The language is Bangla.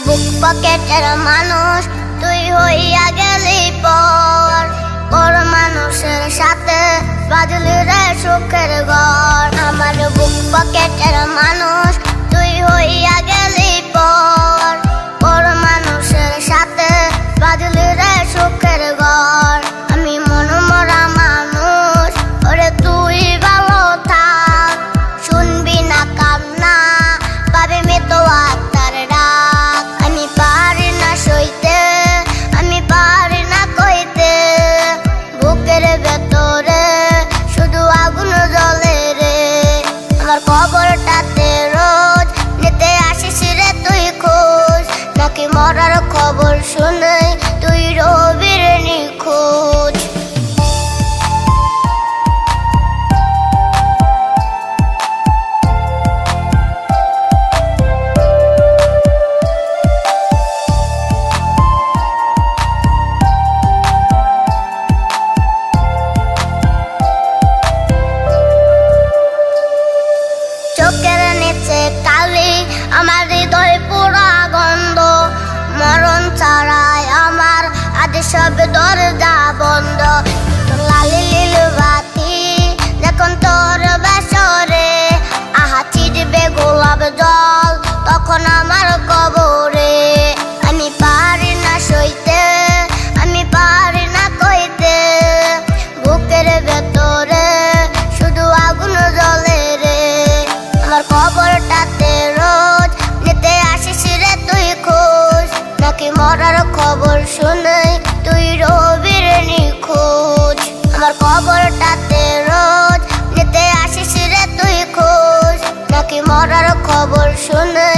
বুক পকেটের মানুষ তুই হইয়া গেলি পর, পর মানুষের সাথে বাজলি রে সুখের ঘর। আমার বুক পকেটের মানুষ তুই হইয়া গেলি পর, পর মানুষের সাথে বাজলি রে সুখের ঘর। আমি মনমরা মানুষ, ওরে তুই ভালো থাক, শুনবি না কান্না পাবে মৃত্যু আত্মার ডাক। আমি পারি না সইতে, আমি পারি না কইতে, বুকের ভেতরে শুধু আগুন জ্বলে রে। আমার কবরটাতে রোজ নিতে আসিস রে তুই খোঁজ, নাকি মরার খবর শুনে তুই রবির নিখোঁজ। চোখের নিচে কালি, আমার হৃদয় পুরা গন্ধ, মরণ ছাড়াই আমার আজ সব দরজা বন্ধ। লালি লীল বাতি যখন তোর বেসরে, আহা ছিটবে গোলাপ জল তখন আমার কবরে। আমি পারি না সইতে, আমি পারি না কইতে, বুকের ভেতরে শুধু আগুন জ্বলে রে। আমার কবরটাতে রোজ নিতে আসিস রে তুই খোঁজ, নাকি মরার খবর শুনে তুই রবির নিখোঁজ। আমার কবরটাতে রোজ নিতে আসিস রে তুই খোঁজ, নাকি মরার খবর শুনে